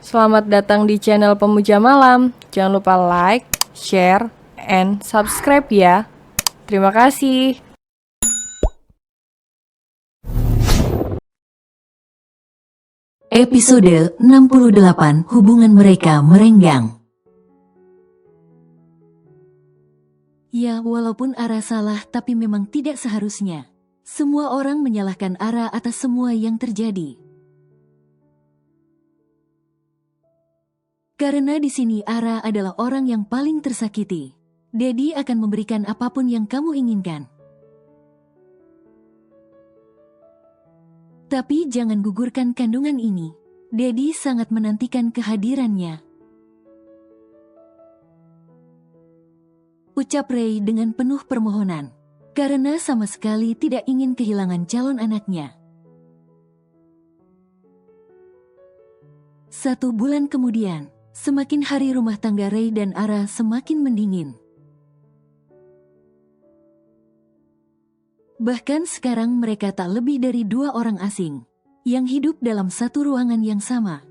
Selamat datang di channel Pemuja Malam. Jangan lupa like, share, and subscribe ya. Terima kasih. Episode 68, hubungan mereka merenggang. Ya, walaupun Ara salah, tapi memang tidak seharusnya. Semua orang menyalahkan Ara atas semua yang terjadi. Karena di sini Ara adalah orang yang paling tersakiti. Dedi akan memberikan apapun yang kamu inginkan. Tapi jangan gugurkan kandungan ini. Dedi sangat menantikan kehadirannya. Ucap Ray dengan penuh permohonan. Karena sama sekali tidak ingin kehilangan calon anaknya. 1 bulan kemudian, semakin hari rumah tangga Ray dan Ara semakin mendingin. Bahkan sekarang mereka tak lebih dari 2 orang asing yang hidup dalam satu ruangan yang sama.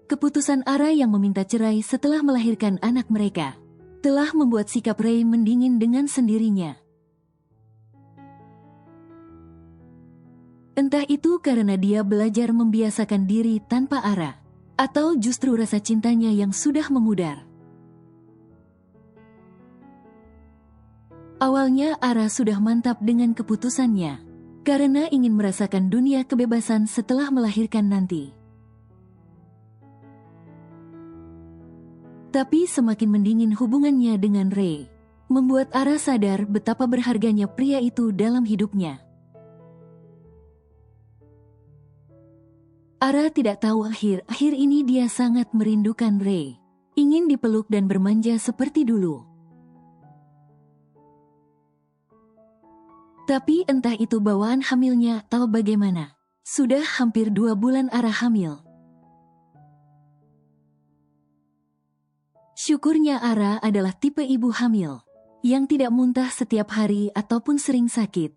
Keputusan Ara yang meminta cerai setelah melahirkan anak mereka telah membuat sikap Ray mendingin dengan sendirinya. Entah itu karena dia belajar membiasakan diri tanpa Ara, atau justru rasa cintanya yang sudah memudar. Awalnya Ara sudah mantap dengan keputusannya, karena ingin merasakan dunia kebebasan setelah melahirkan nanti. Tapi semakin mendingin hubungannya dengan Ray, membuat Ara sadar betapa berharganya pria itu dalam hidupnya. Ara tidak tahu akhir-akhir ini dia sangat merindukan Ray, ingin dipeluk dan bermanja seperti dulu. Tapi entah itu bawaan hamilnya atau bagaimana, sudah hampir 2 bulan Ara hamil. Syukurnya Ara adalah tipe ibu hamil yang tidak muntah setiap hari ataupun sering sakit.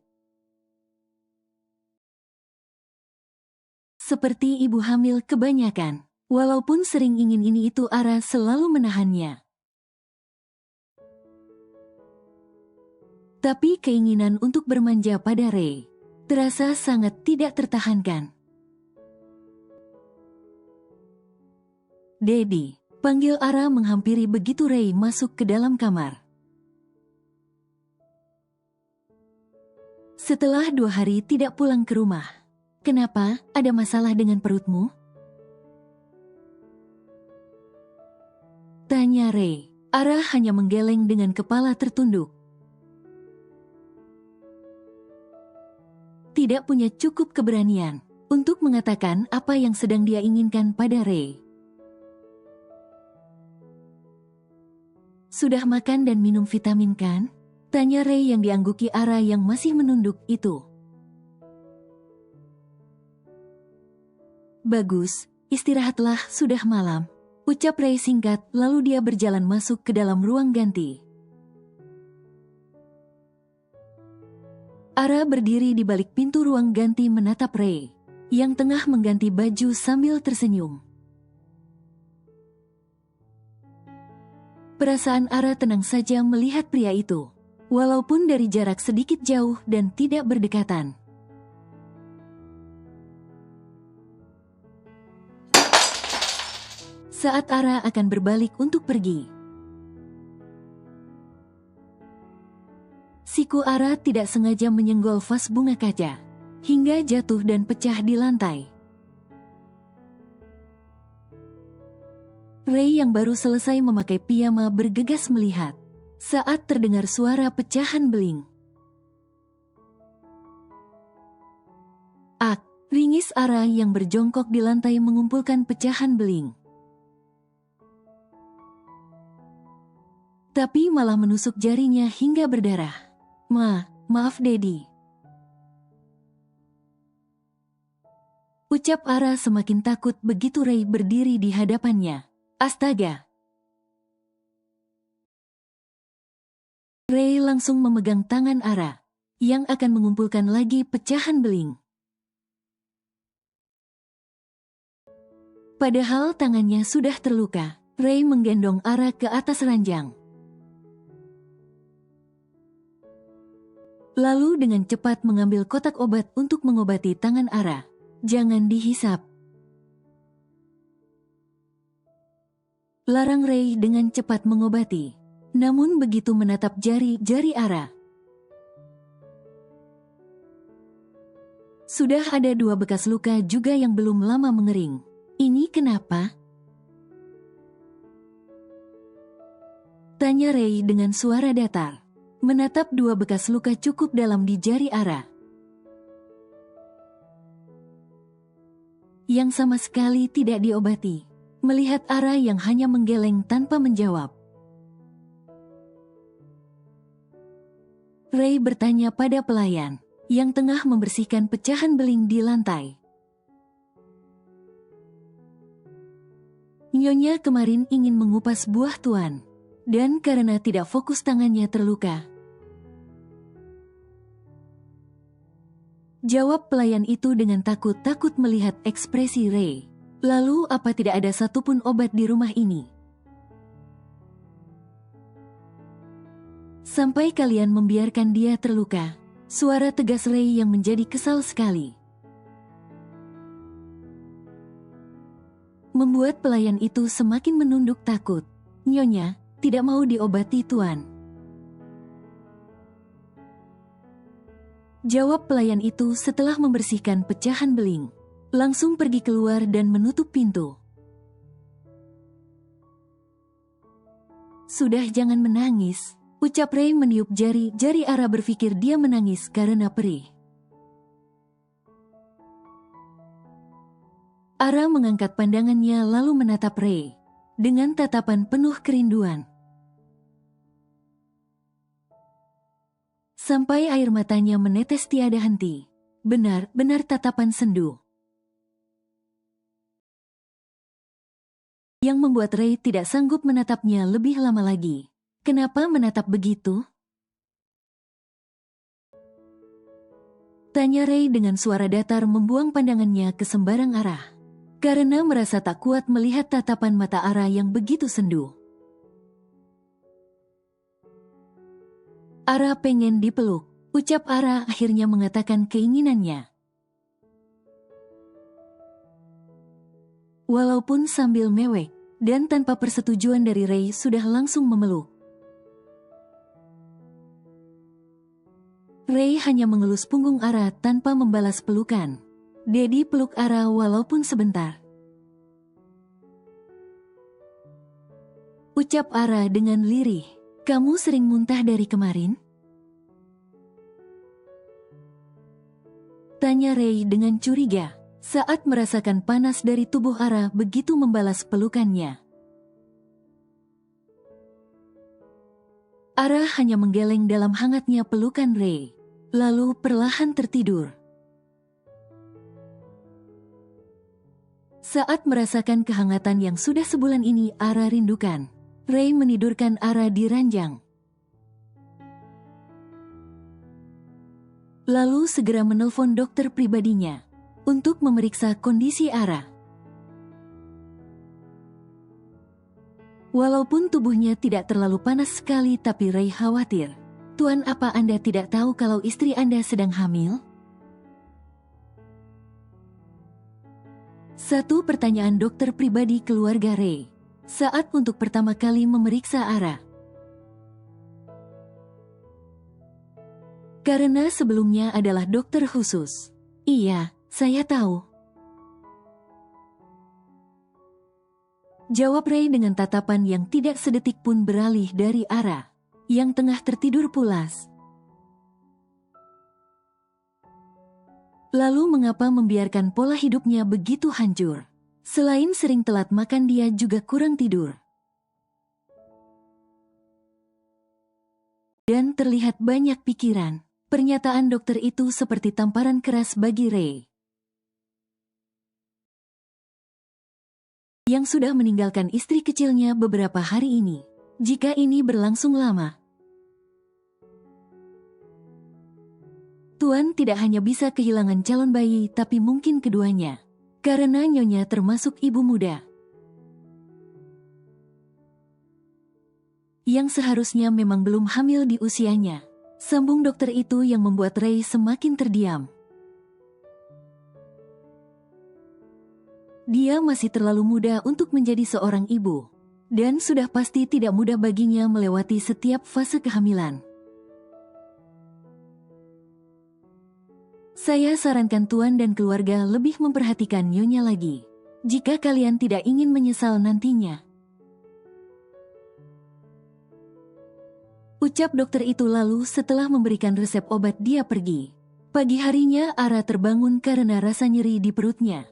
Seperti ibu hamil kebanyakan, walaupun sering ingin ini itu Ara selalu menahannya. Tapi keinginan untuk bermanja pada Ray terasa sangat tidak tertahankan. Dedi, panggil Ara menghampiri begitu Ray masuk ke dalam kamar. Setelah 2 hari tidak pulang ke rumah, kenapa? Ada masalah dengan perutmu? Tanya Ray. Ara hanya menggeleng dengan kepala tertunduk. Tidak punya cukup keberanian untuk mengatakan apa yang sedang dia inginkan pada Ray. Sudah makan dan minum vitamin kan? Tanya Ray yang diangguki Ara yang masih menunduk itu. Bagus, istirahatlah, sudah malam. Ucap Ray singkat, lalu dia berjalan masuk ke dalam ruang ganti. Ara berdiri di balik pintu ruang ganti menatap Ray, yang tengah mengganti baju sambil tersenyum. Perasaan Ara tenang saja melihat pria itu, walaupun dari jarak sedikit jauh dan tidak berdekatan. Saat Ara akan berbalik untuk pergi, siku Ara tidak sengaja menyenggol vas bunga kaca, hingga jatuh dan pecah di lantai. Ray yang baru selesai memakai piyama bergegas melihat, saat terdengar suara pecahan beling. Ak, ringis Ara yang berjongkok di lantai mengumpulkan pecahan beling. Tapi malah menusuk jarinya hingga berdarah. Maaf Dedi. Ucap Ara semakin takut begitu Ray berdiri di hadapannya. Astaga. Ray langsung memegang tangan Ara, yang akan mengumpulkan lagi pecahan beling. Padahal tangannya sudah terluka. Ray menggendong Ara ke atas ranjang. Lalu dengan cepat mengambil kotak obat untuk mengobati tangan Ara. Jangan dihisap. Larang Ray dengan cepat mengobati. Namun begitu menatap jari-jari Ara, sudah ada 2 bekas luka juga yang belum lama mengering. Ini kenapa? Tanya Ray dengan suara datar. Menatap 2 bekas luka cukup dalam di jari Ara, yang sama sekali tidak diobati. Melihat Ara yang hanya menggeleng tanpa menjawab, Ray bertanya pada pelayan yang tengah membersihkan pecahan beling di lantai. Nyonya kemarin ingin mengupas buah tuan, dan karena tidak fokus tangannya terluka. Jawab pelayan itu dengan takut-takut melihat ekspresi Ray. Lalu apa tidak ada satupun obat di rumah ini? Sampai kalian membiarkan dia terluka. Suara tegas Ray yang menjadi kesal sekali membuat pelayan itu semakin menunduk takut. Nyonya, tidak mau diobati tuan. Jawab pelayan itu setelah membersihkan pecahan beling. Langsung pergi keluar dan menutup pintu. Sudah, jangan menangis, ucap Ray meniup jari-jari Ara, berpikir dia menangis karena perih. Ara mengangkat pandangannya lalu menatap Ray dengan tatapan penuh kerinduan. Sampai air matanya menetes tiada henti. Benar-benar tatapan sendu. Yang membuat Ray tidak sanggup menatapnya lebih lama lagi. Kenapa menatap begitu? Tanya Ray dengan suara datar, membuang pandangannya ke sembarang arah. Karena merasa tak kuat melihat tatapan mata Ara yang begitu sendu. Ara pengen dipeluk, ucap Ara akhirnya mengatakan keinginannya. Walaupun sambil mewek, dan tanpa persetujuan dari Ray sudah langsung memeluk. Ray hanya mengelus punggung Ara tanpa membalas pelukan. Daddy peluk Ara walaupun sebentar. Ucap Ara dengan lirih, kamu sering muntah dari kemarin? Tanya Ray dengan curiga. Saat merasakan panas dari tubuh Ara begitu membalas pelukannya. Ara hanya menggeleng dalam hangatnya pelukan Ray, lalu perlahan tertidur. Saat merasakan kehangatan yang sudah sebulan ini Ara rindukan, Ray menidurkan Ara di ranjang. Lalu segera menelpon dokter pribadinya untuk memeriksa kondisi Ara. Walaupun tubuhnya tidak terlalu panas sekali, tapi Ray khawatir. Tuan, apa Anda tidak tahu kalau istri Anda sedang hamil? Satu pertanyaan dokter pribadi keluarga Ray saat untuk pertama kali memeriksa Ara. Karena sebelumnya adalah dokter khusus. Iya, saya tahu. Jawab Ray dengan tatapan yang tidak sedetik pun beralih dari Ara, yang tengah tertidur pulas. Lalu mengapa membiarkan pola hidupnya begitu hancur? Selain sering telat makan, dia juga kurang tidur. Dan terlihat banyak pikiran. Pernyataan dokter itu seperti tamparan keras bagi Ray, yang sudah meninggalkan istri kecilnya beberapa hari ini. Jika ini berlangsung lama, Tuan tidak hanya bisa kehilangan calon bayi, tapi mungkin keduanya. Karena Nyonya termasuk ibu muda yang seharusnya memang belum hamil di usianya. Sambung dokter itu yang membuat Ray semakin terdiam. Dia masih terlalu muda untuk menjadi seorang ibu, dan sudah pasti tidak mudah baginya melewati setiap fase kehamilan. Saya sarankan Tuan dan keluarga lebih memperhatikan Nyonya lagi, jika kalian tidak ingin menyesal nantinya. Ucap dokter itu lalu setelah memberikan resep obat dia pergi. Pagi harinya Ara terbangun karena rasa nyeri di perutnya,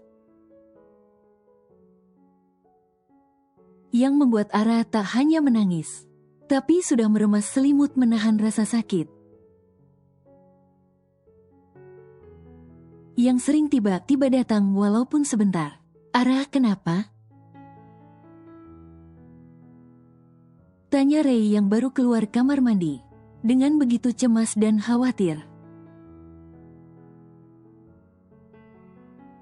yang membuat Ara tak hanya menangis, tapi sudah meremas selimut menahan rasa sakit yang sering tiba-tiba datang walaupun sebentar. Ara, kenapa? Tanya Ray yang baru keluar kamar mandi, dengan begitu cemas dan khawatir.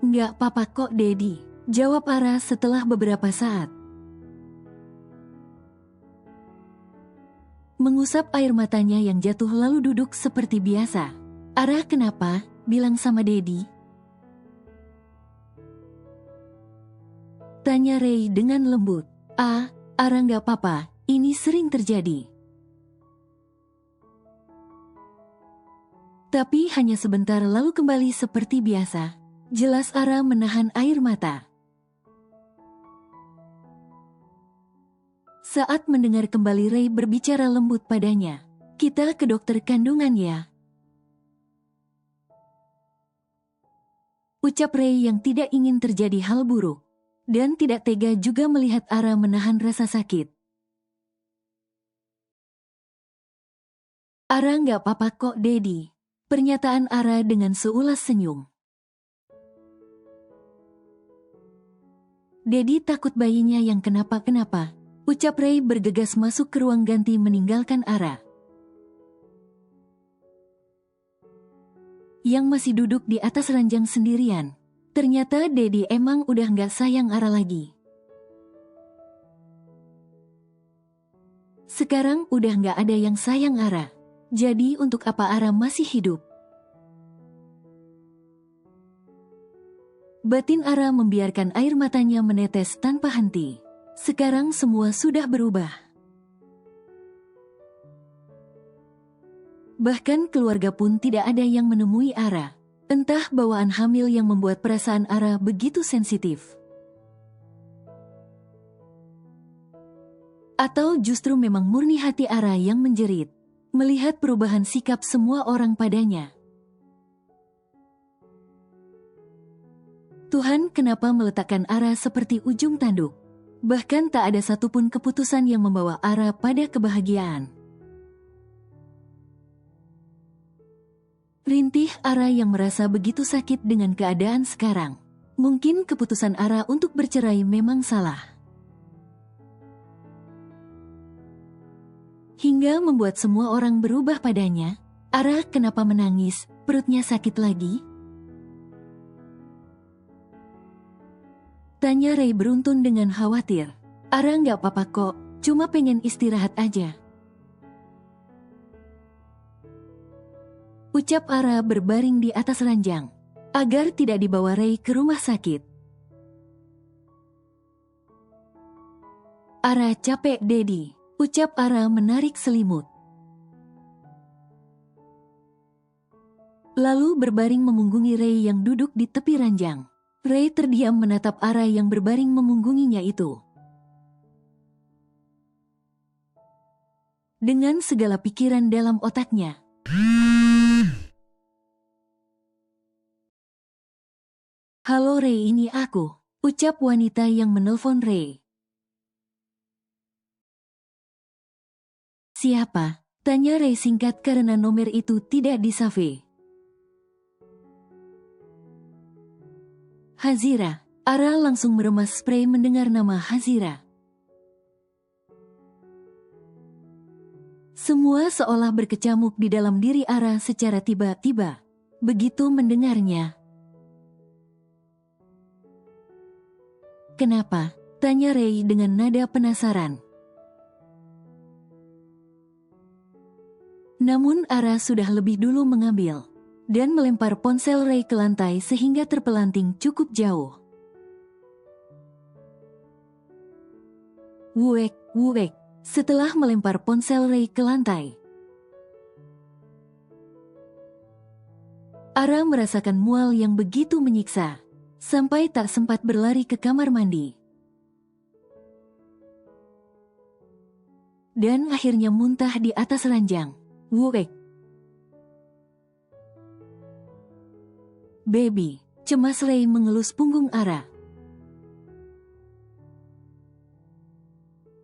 Nggak apa-apa kok, Dedi, jawab Ara setelah beberapa saat. Mengusap air matanya yang jatuh lalu duduk seperti biasa. Ara, kenapa? Bilang sama Dedi. Tanya Ray dengan lembut. Ara nggak apa-apa, ini sering terjadi. Tapi hanya sebentar lalu kembali seperti biasa. Jelas Ara menahan air mata saat mendengar kembali Ray berbicara lembut padanya. Kita ke dokter kandungan ya, ucap Ray yang tidak ingin terjadi hal buruk, dan tidak tega juga melihat Ara menahan rasa sakit. Ara nggak apa-apa kok, Dedi, pernyataan Ara dengan seulas senyum. Dedi takut bayinya yang kenapa-kenapa, ucap Ray bergegas masuk ke ruang ganti meninggalkan Ara, yang masih duduk di atas ranjang sendirian. Ternyata Dedi emang udah nggak sayang Ara lagi. Sekarang udah nggak ada yang sayang Ara. Jadi untuk apa Ara masih hidup? Batin Ara membiarkan air matanya menetes tanpa henti. Sekarang semua sudah berubah. Bahkan keluarga pun tidak ada yang menemui Ara. Entah bawaan hamil yang membuat perasaan Ara begitu sensitif, atau justru memang murni hati Ara yang menjerit melihat perubahan sikap semua orang padanya. Tuhan, kenapa meletakkan Ara seperti ujung tanduk? Bahkan tak ada satupun keputusan yang membawa Ara pada kebahagiaan. Rintih Ara yang merasa begitu sakit dengan keadaan sekarang. Mungkin keputusan Ara untuk bercerai memang salah, hingga membuat semua orang berubah padanya. Ara, kenapa menangis? Perutnya sakit lagi? Tanya Ray beruntun dengan khawatir. Ara nggak apa-apa kok, cuma pengen istirahat aja, ucap Ara berbaring di atas ranjang, agar tidak dibawa Ray ke rumah sakit. Ara capek, Dedi, ucap Ara menarik selimut, lalu berbaring memunggungi Ray yang duduk di tepi ranjang. Ray terdiam menatap Ara yang berbaring memunggunginya itu, dengan segala pikiran dalam otaknya. Halo Ray, ini aku, ucap wanita yang menelpon Ray. Siapa? Tanya Ray singkat karena nomor itu tidak disave. Hazira. Ara langsung meremas spray mendengar nama Hazira. Semua seolah berkecamuk di dalam diri Ara secara tiba-tiba. Begitu mendengarnya, Kenapa? Tanya Ray dengan nada penasaran. Namun Ara sudah lebih dulu mengambil dan melempar ponsel Ray ke lantai sehingga terpelanting cukup jauh. Wuek, wuek. Setelah melempar ponsel Ray ke lantai, Ara merasakan mual yang begitu menyiksa, sampai tak sempat berlari ke kamar mandi. Dan akhirnya muntah di atas ranjang. Wuek. Baby, cemas Ray mengelus punggung Ara,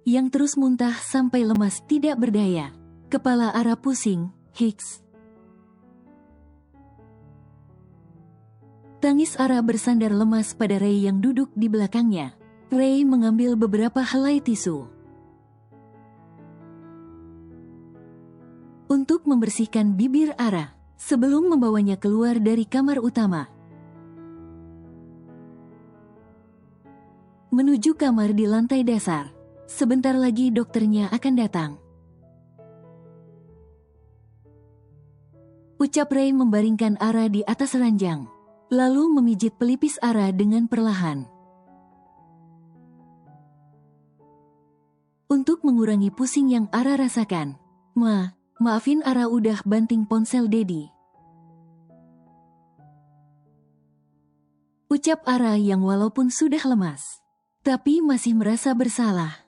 yang terus muntah sampai lemas tidak berdaya. Kepala Ara pusing, hiks. Tangis Ara bersandar lemas pada Ray yang duduk di belakangnya. Ray mengambil beberapa helai tisu untuk membersihkan bibir Ara sebelum membawanya keluar dari kamar utama, menuju kamar di lantai dasar. Sebentar lagi dokternya akan datang, ucap Ray membaringkan Ara di atas ranjang, lalu memijit pelipis Ara dengan perlahan. Untuk mengurangi pusing yang Ara rasakan. Maafin Ara udah banting ponsel Dedi, ucap Ara yang walaupun sudah lemas, tapi masih merasa bersalah.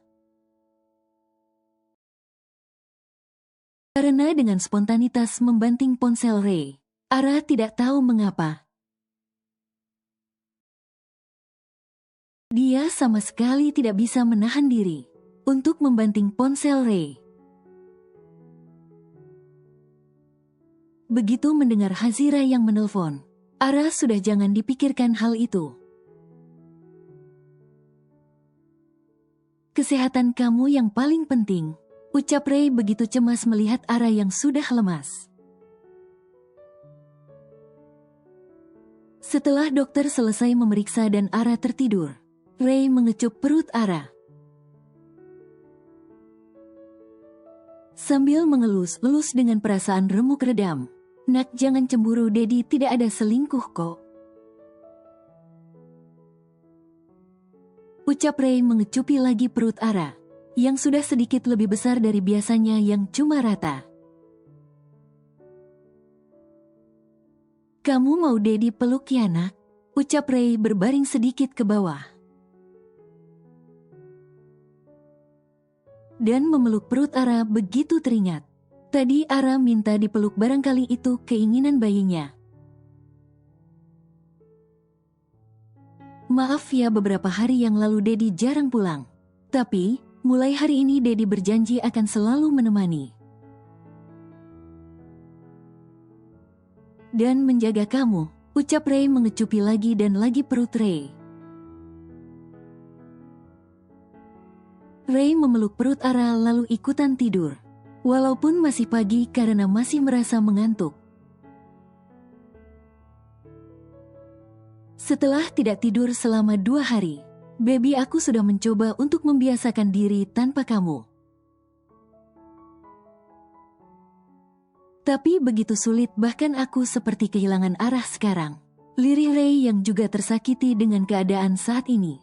Karena dengan spontanitas membanting ponsel Ray, Ara tidak tahu mengapa dia sama sekali tidak bisa menahan diri untuk membanting ponsel Ray. Begitu mendengar Hazira yang menelpon, Ara sudah jangan dipikirkan hal itu. Kesehatan kamu yang paling penting, ucap Ray begitu cemas melihat Ara yang sudah lemas. Setelah dokter selesai memeriksa dan Ara tertidur, Ray mengecup perut Ara sambil mengelus-elus dengan perasaan remuk redam. Nak, jangan cemburu, Dedi tidak ada selingkuh kok, ucap Ray mengecupi lagi perut Ara yang sudah sedikit lebih besar dari biasanya yang cuma rata. Kamu mau Dedi peluk ya nak? Ucap Ray berbaring sedikit ke bawah dan memeluk perut Ara begitu teringat. Tadi Ara minta dipeluk, barangkali itu keinginan bayinya. Maaf ya, beberapa hari yang lalu Dedi jarang pulang. Tapi, mulai hari ini Dedi berjanji akan selalu menemani dan menjaga kamu, ucap Ray mengecupi lagi dan lagi perut Ray. Ray memeluk perut Ara lalu ikutan tidur. Walaupun masih pagi karena masih merasa mengantuk. Setelah tidak tidur selama 2 hari, baby aku sudah mencoba untuk membiasakan diri tanpa kamu. Tapi begitu sulit, bahkan aku seperti kehilangan arah sekarang. Lirih Ray yang juga tersakiti dengan keadaan saat ini.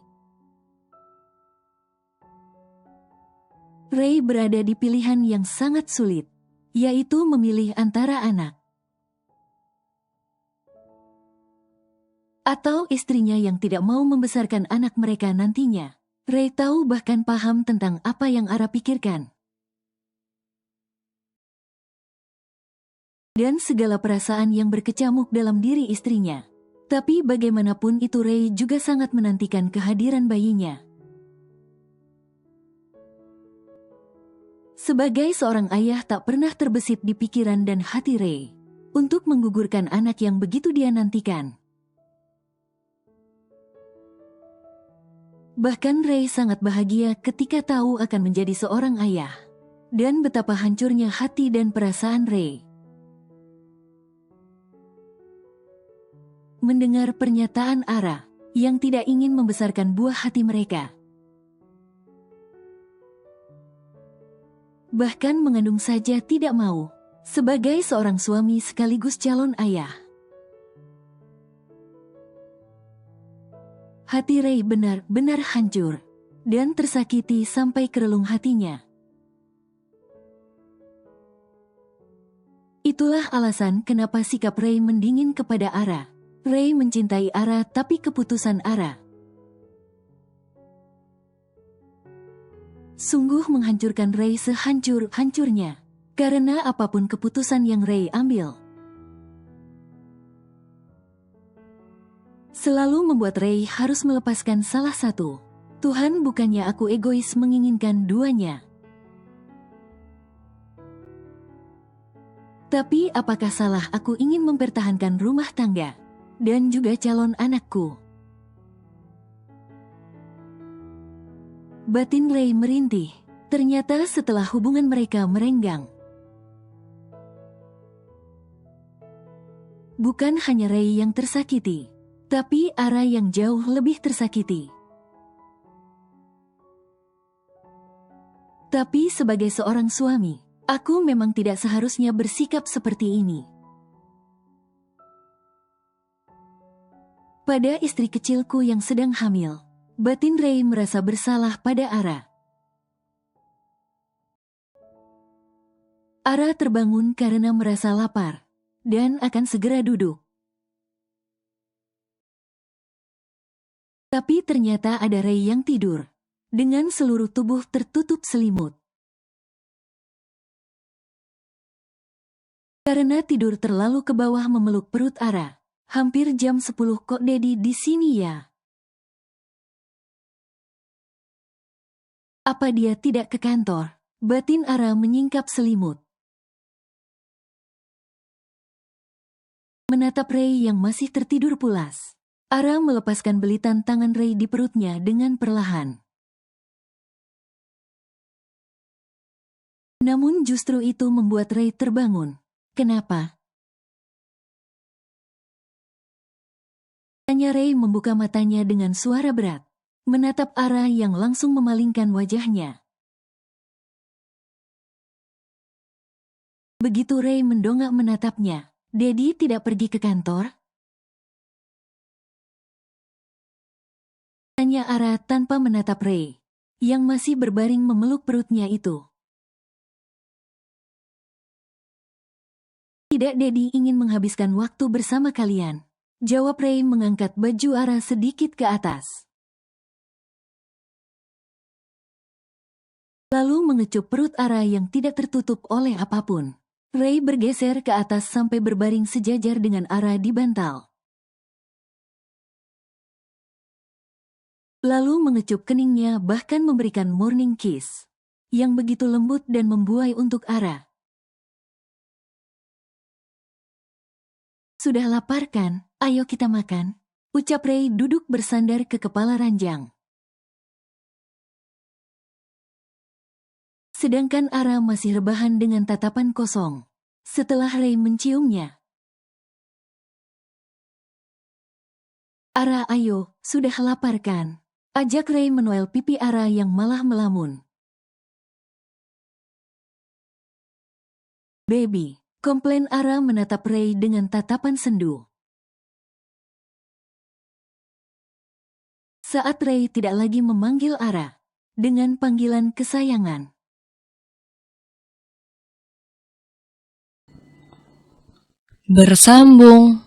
Ray berada di pilihan yang sangat sulit, yaitu memilih antara anak atau istrinya yang tidak mau membesarkan anak mereka nantinya. Ray tahu bahkan paham tentang apa yang Ara pikirkan. Dan segala perasaan yang berkecamuk dalam diri istrinya. Tapi bagaimanapun itu Ray juga sangat menantikan kehadiran bayinya. Sebagai seorang ayah tak pernah terbesit di pikiran dan hati Ray untuk menggugurkan anak yang begitu dia nantikan. Bahkan Ray sangat bahagia ketika tahu akan menjadi seorang ayah. Dan betapa hancurnya hati dan perasaan Ray mendengar pernyataan Ara yang tidak ingin membesarkan buah hati mereka. Bahkan mengandung saja tidak mau, sebagai seorang suami sekaligus calon ayah. Hati Ray benar-benar hancur dan tersakiti sampai ke relung hatinya. Itulah alasan kenapa sikap Ray mendingin kepada Ara. Ray mencintai Ara, tapi keputusan Ara sungguh menghancurkan Ray sehancur-hancurnya. Karena apapun keputusan yang Ray ambil, selalu membuat Ray harus melepaskan salah satu. Tuhan, bukannya aku egois menginginkan duanya. Tapi apakah salah aku ingin mempertahankan rumah tangga dan juga calon anakku? Batin Ray merintih. Ternyata setelah hubungan mereka merenggang, bukan hanya Ray yang tersakiti, tapi Ara yang jauh lebih tersakiti. Tapi sebagai seorang suami, aku memang tidak seharusnya bersikap seperti ini. Pada istri kecilku yang sedang hamil, batin Ray merasa bersalah pada Ara. Ara terbangun karena merasa lapar dan akan segera duduk. Tapi ternyata ada Ray yang tidur dengan seluruh tubuh tertutup selimut. Karena tidur terlalu ke bawah memeluk perut Ara. Hampir jam 10 kok Dedi di sini ya? Apa dia tidak ke kantor? Batin Ara menyingkap selimut. Menatap Ray yang masih tertidur pulas. Ara melepaskan belitan tangan Ray di perutnya dengan perlahan. Namun justru itu membuat Ray terbangun. Kenapa? Tanya Ray membuka matanya dengan suara berat, menatap Ara yang langsung memalingkan wajahnya. Begitu Ray mendongak menatapnya, Dedi tidak pergi ke kantor? Tanya Ara tanpa menatap Ray, yang masih berbaring memeluk perutnya itu. Tidak, Dedi ingin menghabiskan waktu bersama kalian. Jawab Ray mengangkat baju Ara sedikit ke atas. Lalu mengecup perut Ara yang tidak tertutup oleh apapun. Ray bergeser ke atas sampai berbaring sejajar dengan Ara di bantal. Lalu mengecup keningnya, bahkan memberikan morning kiss yang begitu lembut dan membuai untuk Ara. Sudah lapar kan? Ayo kita makan. Ucap Ray duduk bersandar ke kepala ranjang. Sedangkan Ara masih rebahan dengan tatapan kosong. Setelah Ray menciumnya. Ara, ayo, sudah lapar kan? Ajak Ray menuel pipi Ara yang malah melamun. Baby, komplain Ara menatap Ray dengan tatapan sendu. Saat Ray tidak lagi memanggil Ara dengan panggilan kesayangan. Bersambung.